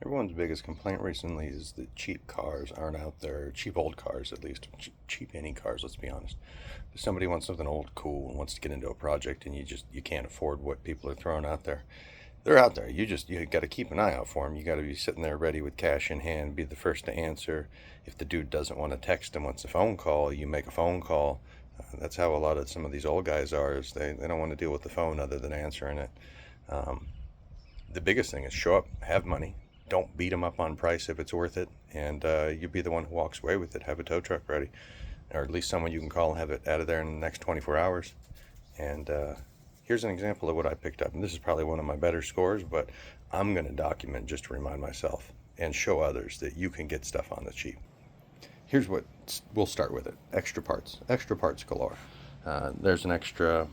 Everyone's biggest complaint recently is that cheap cars aren't out there, cheap old cars at least, cheap any cars, let's be honest. If somebody wants something old, cool, and wants to get into a project and you can't afford what people are throwing out there, they're out there. You got to keep an eye out for them. You got to be sitting there ready with cash in hand, be the first to answer. If the dude doesn't want to text and wants a phone call, you make a phone call. That's how a lot of some of these old guys are, is they don't want to deal with the phone other than answering it. Um, the biggest thing is show up, have money. Don't beat them up on price if it's worth it, and you be the one who walks away with it. Have a tow truck ready, or at least someone you can call and have it out of there in the next 24 hours. And here's an example of what I picked up, and this is probably one of my better scores, but I'm going to document just to remind myself and show others that you can get stuff on the cheap. Here's what we'll start with: it extra parts galore. There's an extra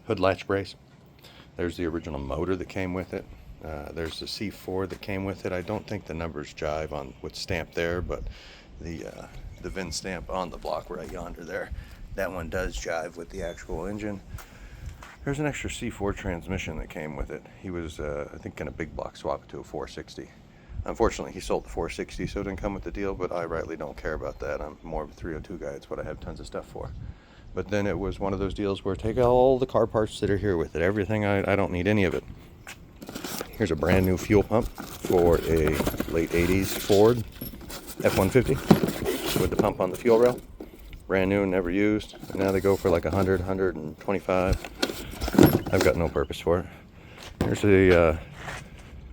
hood latch brace. There's the original motor that came with it. There's the C4 that came with it. I don't think the numbers jive on what's stamped there, but the VIN stamp on the block right yonder there, that one does jive with the actual engine. There's an extra C4 transmission that came with it. He was, I think, going to big block swap it to a 460. Unfortunately, he sold the 460, so it didn't come with the deal, but I rightly don't care about that. I'm more of a 302 guy. It's what I have tons of stuff for. But then it was one of those deals where take all the car parts that are here with it. Everything, I don't need any of it. Here's a brand new fuel pump for a late 80s Ford F-150 with the pump on the fuel rail. Brand new, never used. Now they go for like 100, 125. I've got no purpose for it. Here's a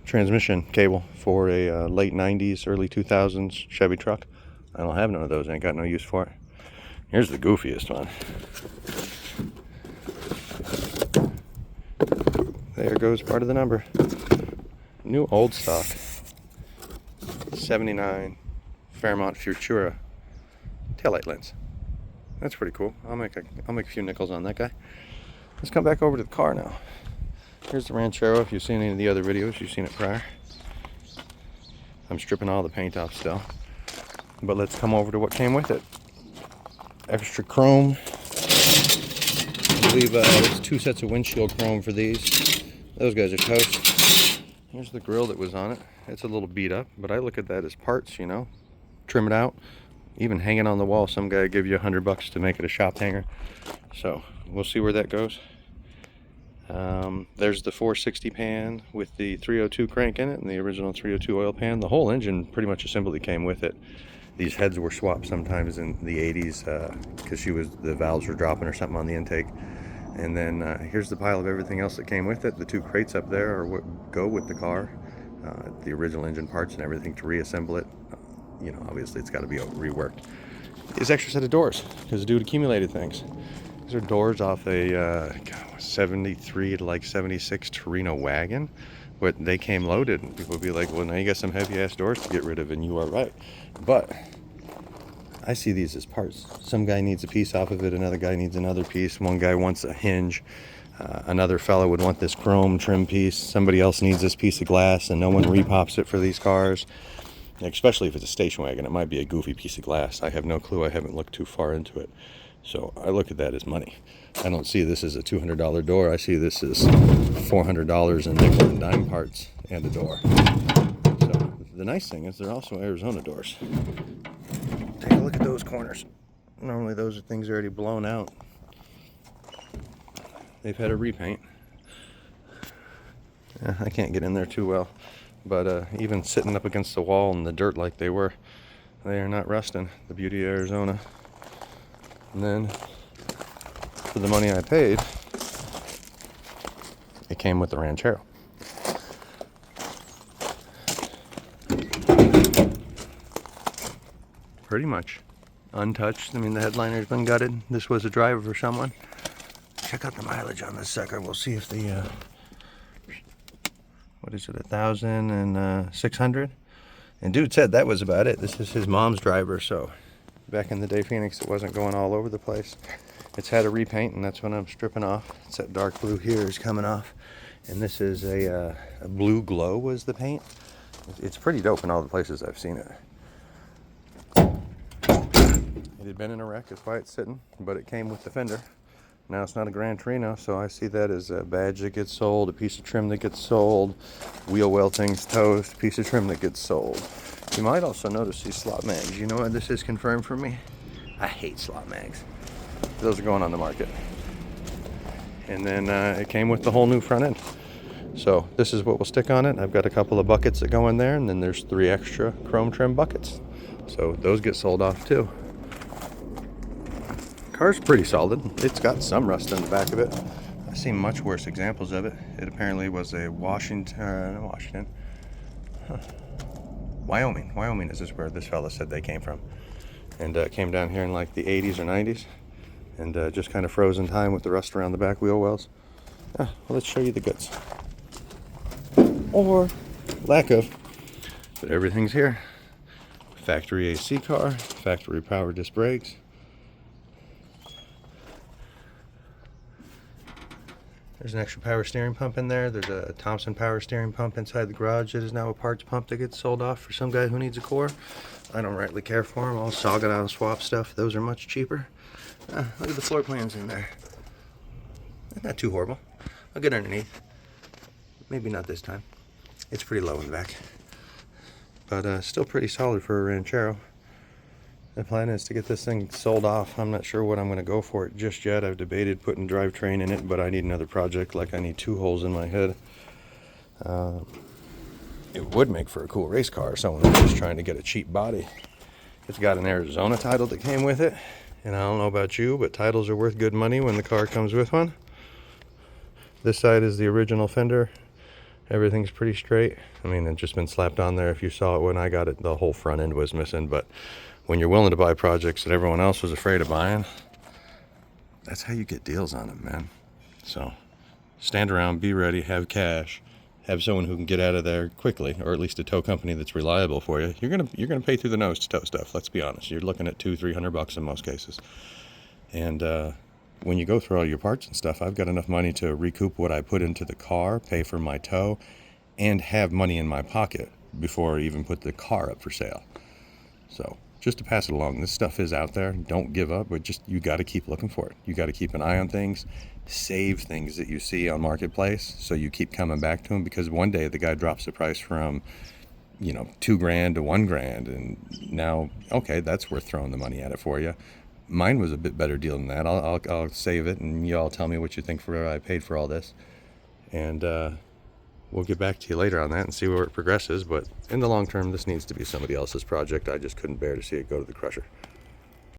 transmission cable for a late 90s, early 2000s Chevy truck. I don't have none of those. I ain't got no use for it. Here's the goofiest one. There goes part of the number. New old stock 79 Fairmont Futura taillight lens. That's pretty cool. I'll make a few nickels on that guy. Let's come back over to the car now. Here's the Ranchero. If you've seen any of the other videos, you've seen it prior. I'm stripping all the paint off still, but let's come over to what came with it. Extra chrome. I believe it's 2 sets of windshield chrome for these. Those guys are toast. Here's the grill that was on it. It's a little beat up, but I look at that as parts, you know. Trim it out. Even hanging on the wall, some guy give you $100 to make it a shop hanger. So we'll see where that goes. There's the 460 pan with the 302 crank in it and the original 302 oil pan. The whole engine pretty much assembly came with it. These heads were swapped sometimes in the 80s because the valves were dropping or something on the intake. And then here's the pile of everything else that came with it. The 2 crates up there are what go with the car. The original engine parts and everything to reassemble it. You know, obviously it's got to be reworked. This extra set of doors because the dude accumulated things. These are doors off a 73 to like 76 Torino wagon, but they came loaded, and people would be like, well, now you got some heavy ass doors to get rid of, and you are right. But I see these as parts. Some guy needs a piece off of it, another guy needs another piece. One guy wants a hinge, another fellow would want this chrome trim piece, somebody else needs this piece of glass, and no one repops it for these cars. Especially if it's a station wagon, it might be a goofy piece of glass. I have no clue. I haven't looked too far into it. So I look at that as money. I don't see this as a $200 door. I see this as $400 in nickel and dime parts and a door. So the nice thing is they're also Arizona doors. Take a look at those corners. Normally those are things already blown out. They've had a repaint. I can't get in there too well. But even sitting up against the wall in the dirt like they were, they are not rusting. The beauty of Arizona. And then, for the money I paid, it came with the Ranchero. Pretty much untouched. I mean, the headliner's been gutted. This was a driver for someone. Check out the mileage on this sucker. We'll see if the what is it, 1,600? And dude said that was about it. This is his mom's driver, so back in the day, Phoenix, it wasn't going all over the place. It's had a repaint, and that's what I'm stripping off. It's that dark blue here is coming off, and this is a blue glow was the paint. It's pretty dope in all the places I've seen it. It had been in a wreck, that's why it's sitting, but it came with the fender. Now it's not a Gran Torino, so I see that as a badge that gets sold, a piece of trim that gets sold, wheel well things toast, piece of trim that gets sold. You might also notice these slot mags. You know what this is confirmed for me? I hate slot mags. Those are going on the market. And then it came with the whole new front end. So this is what will stick on it. I've got a couple of buckets that go in there, and then there's 3 extra chrome trim buckets. So those get sold off too. Car's pretty solid. It's got some rust in the back of it. I've seen much worse examples of it. It apparently was a Wyoming. Wyoming is this where this fella said they came from. And came down here in like the 80s or 90s. And just kind of froze in time with the rust around the back wheel wells. Well, let's show you the goods. Or lack of. But everything's here. Factory AC car, factory power disc brakes. There's an extra power steering pump in there. There's a Thompson power steering pump inside the garage that is now a parts pump that gets sold off for some guy who needs a core. I don't rightly care for them. I'll sog it out and swap stuff. Those are much cheaper. Look at the floor plans in there. Not too horrible. I'll get underneath. Maybe not this time. It's pretty low in the back. But still pretty solid for a Ranchero. The plan is to get this thing sold off. I'm not sure what I'm going to go for it just yet. I've debated putting drivetrain in it, but I need another project. Like I need 2 holes in my head. It would make for a cool race car. Someone who's just trying to get a cheap body. It's got an Arizona title that came with it. And I don't know about you, but titles are worth good money when the car comes with one. This side is the original fender. Everything's pretty straight. I mean, it's just been slapped on there. If you saw it when I got it, the whole front end was missing. But when you're willing to buy projects that everyone else was afraid of buying, that's how you get deals on them, man. So stand around, be ready, have cash, have someone who can get out of there quickly, or at least a tow company that's reliable for you. You're gonna pay through the nose to tow stuff. Let's be honest. You're looking at $200-300 in most cases. And when you go through all your parts and stuff, I've got enough money to recoup what I put into the car, pay for my tow, and have money in my pocket before I even put the car up for sale. So just to pass it along, this stuff is out there. Don't give up, but just you got to keep looking for it. You got to keep an eye on things, save things that you see on Marketplace, so you keep coming back to them, because one day the guy drops the price from, you know, $2,000 to $1,000, and now, okay, that's worth throwing the money at it for you. Mine was a bit better deal than that. I'll save it, and you all tell me what you think for what I paid for all this, and we'll get back to you later on that and see where it progresses. But in the long term, this needs to be somebody else's project. I just couldn't bear to see it go to the crusher.